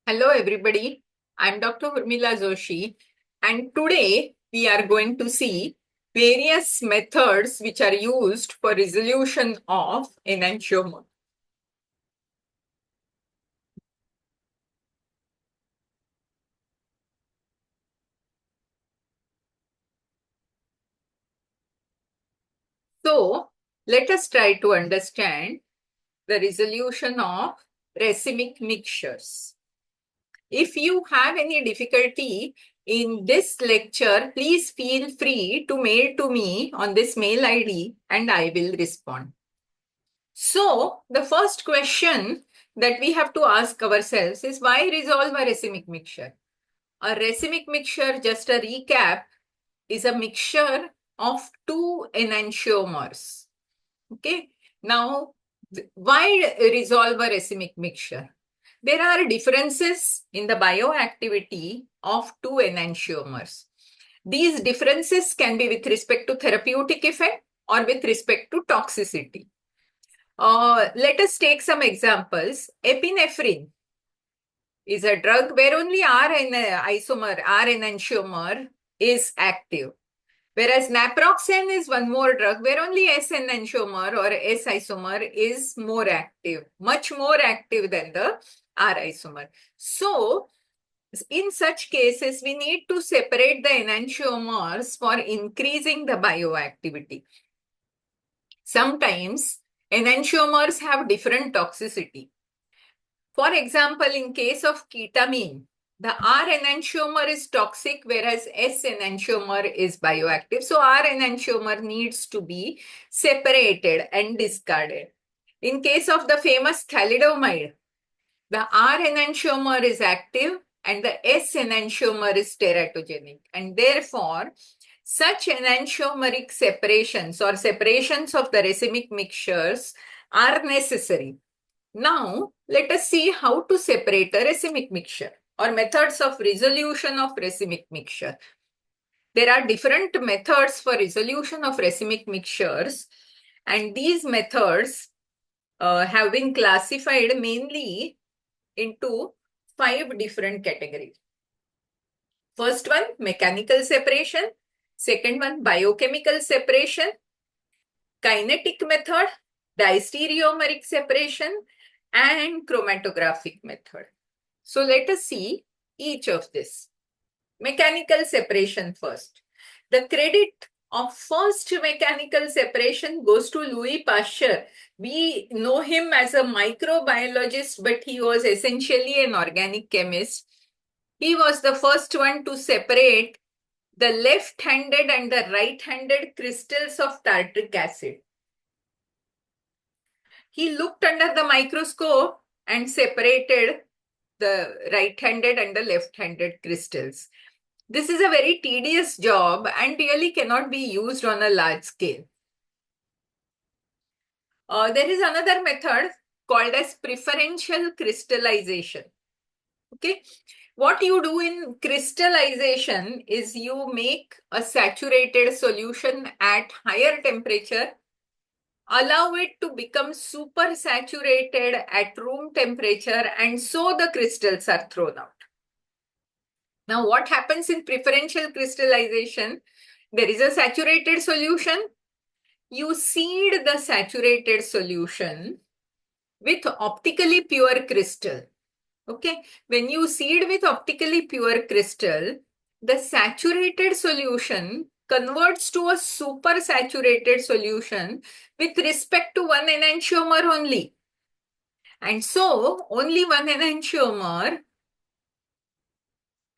Hello, everybody. I'm Dr. Urmila Joshi, and today we are going to see various methods which are used for resolution of enantioma. So, let us try to understand the resolution of racemic mixtures. If you have any difficulty in this lecture, please feel free to mail to me on this mail ID and I will respond. So, the first question that we have to ask ourselves is why resolve a racemic mixture? A racemic mixture, just a recap, is a mixture of two enantiomers. Okay. Now, why resolve a racemic mixture? There are differences in the bioactivity of two enantiomers. These differences can be with respect to therapeutic effect or with respect to toxicity. Let us take some examples. Epinephrine is a drug where only R enantiomer is active. Whereas naproxen is one more drug where only S enantiomer or S isomer is more active, much more active than the R isomer. So, in such cases, we need to separate the enantiomers for increasing the bioactivity. Sometimes enantiomers have different toxicity. For example, in case of ketamine, the R enantiomer is toxic, whereas S enantiomer is bioactive. So R enantiomer needs to be separated and discarded. In case of the famous thalidomide, the R enantiomer is active and the S enantiomer is teratogenic. And therefore, such enantiomeric separations or separations of the racemic mixtures are necessary. Now, let us see how to separate a racemic mixture or methods of resolution of racemic mixture. There are different methods for resolution of racemic mixtures, and these methods have been classified mainly into 5 different categories. First one, mechanical separation. Second one, biochemical separation. Kinetic method, diastereomeric separation, and chromatographic method. So let us see each of this. Mechanical separation first. The credit of first mechanical separation goes to Louis Pasteur. We know him as a microbiologist, but he was essentially an organic chemist. He was the first one to separate the left-handed and the right-handed crystals of tartric acid. He looked under the microscope and separated the right-handed and the left-handed crystals. This is a very tedious job and really cannot be used on a large scale. There is another method called as preferential crystallization. Okay. What you do in crystallization is you make a saturated solution at higher temperature, allow it to become super saturated at room temperature, and so the crystals are thrown out. Now, what happens in preferential crystallization? There is a saturated solution. You seed the saturated solution with optically pure crystal. Okay, when you seed with optically pure crystal, the saturated solution converts to a super saturated solution with respect to one enantiomer only. And so only one enantiomer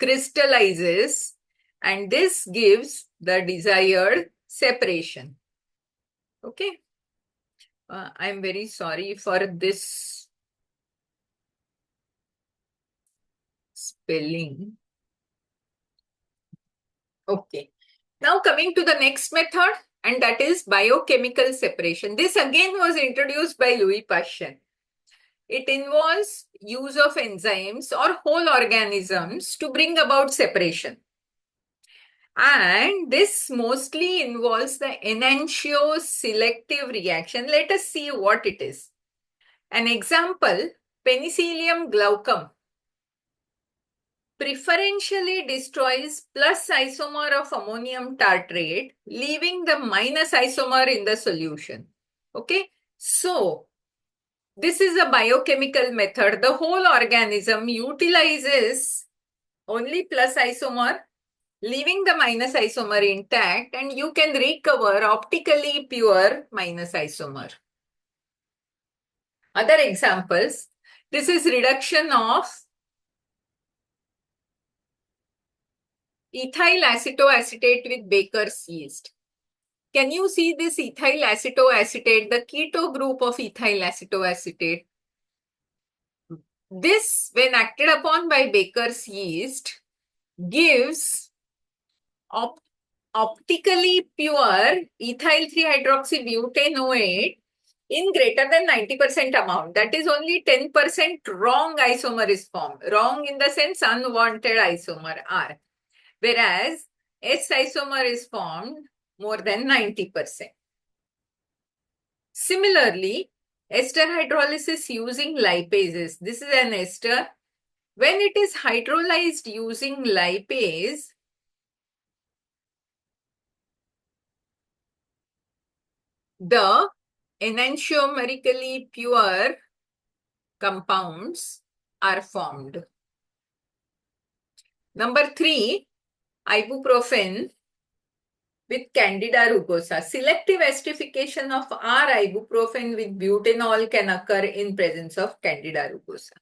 crystallizes, and this gives the desired separation. Okay. I'm very sorry for this spelling. Okay. Now coming to the next method, and that is biochemical separation. This again was introduced by Louis Pasteur. It involves use of enzymes or whole organisms to bring about separation. And this mostly involves the enantioselective reaction. Let us see what it is. An example, Penicillium glaucum. preferentially destroys plus isomer of ammonium tartrate, leaving the minus isomer in the solution. Okay, so this is a biochemical method. The whole organism utilizes only plus isomer, leaving the minus isomer intact, and you can recover optically pure minus isomer. Other examples, this is reduction of ethyl acetoacetate with Baker's yeast. Can you see this ethyl acetoacetate, the keto group of ethyl acetoacetate? This, when acted upon by Baker's yeast, gives optically pure ethyl 3-hydroxybutanoate in greater than 90% amount. That is, only 10% wrong isomer is formed. Wrong in the sense unwanted isomer R. Whereas S isomer is formed more than 90%. Similarly, ester hydrolysis using lipases. This is an ester. When it is hydrolyzed using lipase, the enantiomerically pure compounds are formed. Number 3, ibuprofen with Candida rugosa. Selective esterification of R-ibuprofen with butanol can occur in presence of Candida rugosa.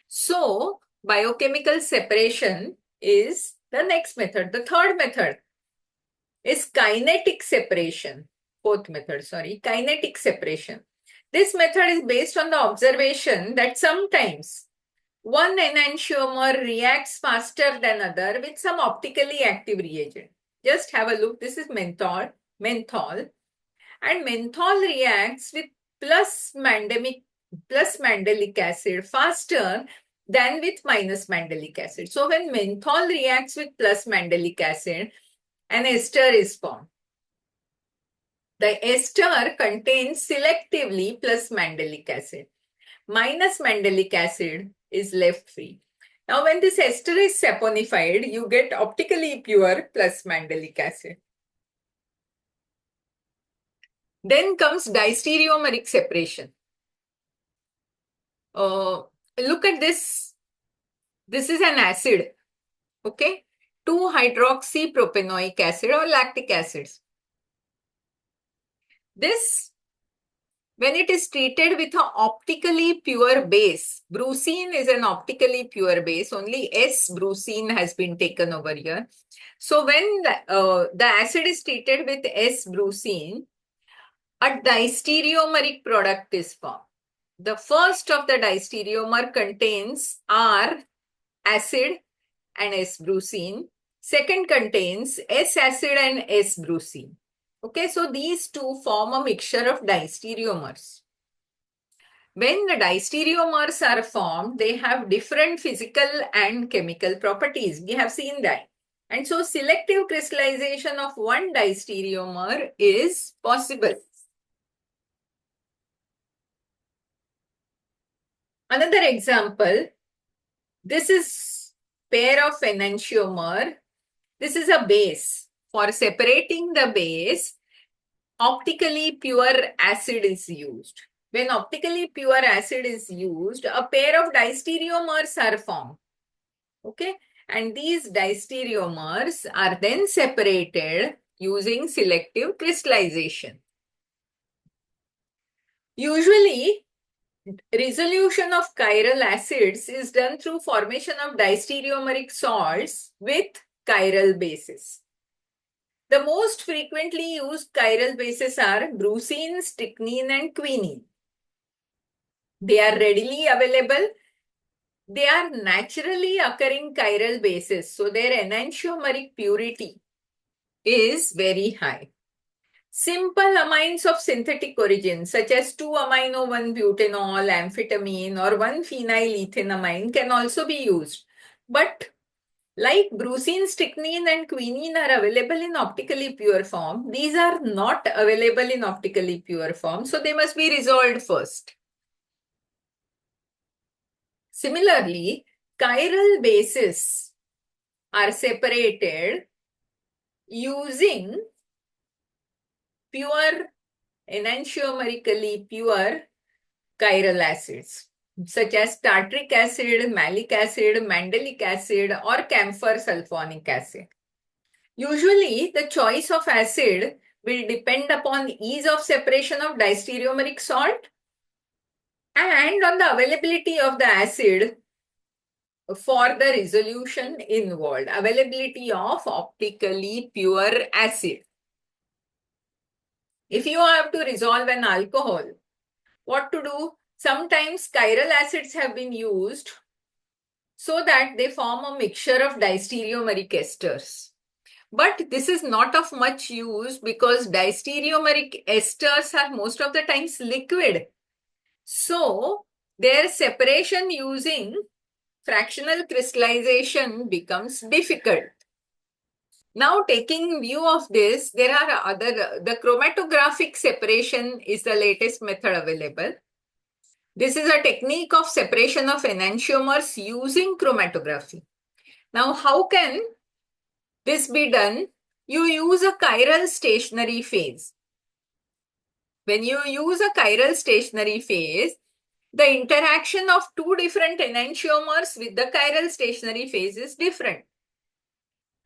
So, biochemical separation is the next method. The third method is kinetic separation. Fourth method, kinetic separation. This method is based on the observation that sometimes one enantiomer reacts faster than other with some optically active reagent. Just have a look. This is menthol. And menthol reacts with plus mandelic acid faster than with minus mandelic acid. So when menthol reacts with plus mandelic acid, an ester is formed. The ester contains selectively plus mandelic acid. Minus mandelic acid is left free. Now, when this ester is saponified, you get optically pure plus mandelic acid. Then comes distereomeric separation. Look at this. This is an acid, okay? 2-hydroxypropanoic acid or lactic acids. This, when it is treated with an optically pure base, brucine is an optically pure base, only S-brucine has been taken over here. So when the acid is treated with S-brucine, a distereomeric product is formed. The first of the distereomer contains R acid and S-brucine. Second contains S acid and S-brucine. Okay, so these two form a mixture of distereomers. When the distereomers are formed, they have different physical and chemical properties. We have seen that. And so selective crystallization of one distereomer is possible. Another example, this is pair of enantiomer. This is a base. For separating the base, optically pure acid is used. When optically pure acid is used, a pair of distereomers are formed. Okay, and these distereomers are then separated using selective crystallization. Usually, resolution of chiral acids is done through formation of distereomeric salts with chiral bases. The most frequently used chiral bases are brucine, strychnine, and quinine. They are readily available. They are naturally occurring chiral bases, so their enantiomeric purity is very high. Simple amines of synthetic origin, such as 2-amino-1-butanol, amphetamine, or 1-phenylethanamine can also be used. But like brucine, strychnine, and quinine are available in optically pure form, these are not available in optically pure form, so they must be resolved first. Similarly, chiral bases are separated using pure, enantiomerically pure chiral acids, such as tartaric acid, malic acid, mandelic acid, or camphor sulfonic acid. Usually, the choice of acid will depend upon ease of separation of distereomeric salt and on the availability of the acid for the resolution involved, availability of optically pure acid. If you have to resolve an alcohol, what to do? Sometimes chiral acids have been used so that they form a mixture of distereomeric esters. But this is not of much use because distereomeric esters are most of the times liquid. So their separation using fractional crystallization becomes difficult. Now, taking view of this, there are the chromatographic separation is the latest method available. This is a technique of separation of enantiomers using chromatography. Now, how can this be done? You use a chiral stationary phase. When you use a chiral stationary phase, the interaction of two different enantiomers with the chiral stationary phase is different.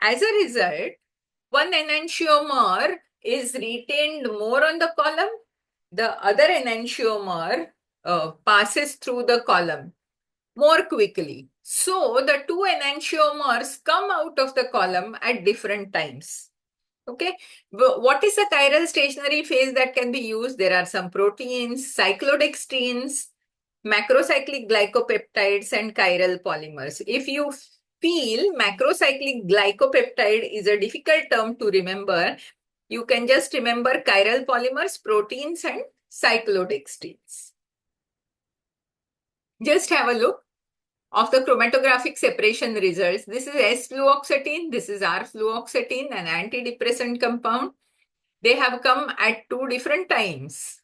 As a result, one enantiomer is retained more on the column, the other enantiomer passes through the column more quickly. So the two enantiomers come out of the column at different times. Okay, what is the chiral stationary phase that can be used? There are some proteins, cyclodextrins, macrocyclic glycopeptides, and chiral polymers. If you feel macrocyclic glycopeptide is a difficult term to remember, you can just remember chiral polymers, proteins, and cyclodextrins. Just have a look of the chromatographic separation results. This is S-fluoxetine, this is R-fluoxetine, an antidepressant compound. They have come at two different times.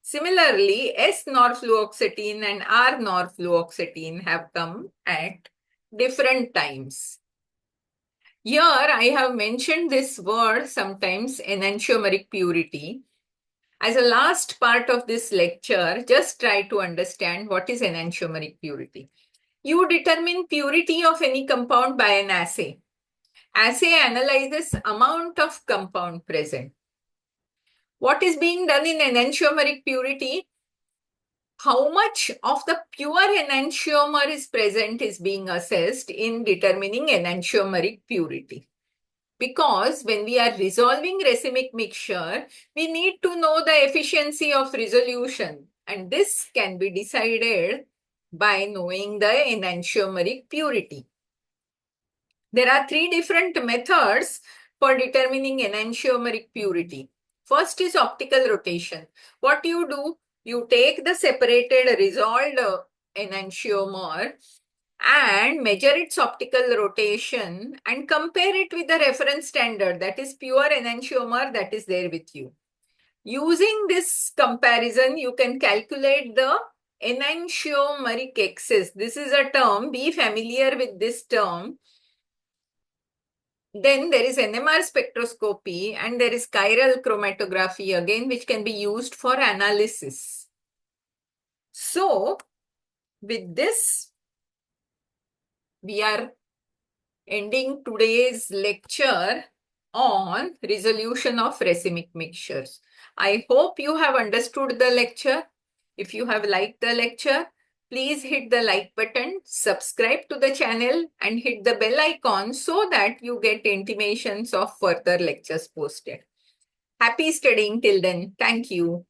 Similarly, S-norfluoxetine and R-norfluoxetine have come at different times. Here I have mentioned this word sometimes, enantiomeric purity. As a last part of this lecture, just try to understand what is enantiomeric purity. You determine purity of any compound by an assay. Assay analyzes amount of compound present. What is being done in enantiomeric purity? How much of the pure enantiomer is present is being assessed in determining enantiomeric purity. Because when we are resolving racemic mixture, we need to know the efficiency of resolution, and this can be decided by knowing the enantiomeric purity. There are three different methods for determining enantiomeric purity. First is optical rotation. What you do, you take the separated resolved enantiomer and measure its optical rotation and compare it with the reference standard, that is pure enantiomer that is there with you. Using this comparison, you can calculate the enantiomeric excess. This is a term, be familiar with this term. Then there is NMR spectroscopy and there is chiral chromatography again, which can be used for analysis. So, with this, we are ending today's lecture on resolution of racemic mixtures. I hope you have understood the lecture. If you have liked the lecture, please hit the like button, subscribe to the channel and hit the bell icon so that you get intimations of further lectures posted. Happy studying till then. Thank you.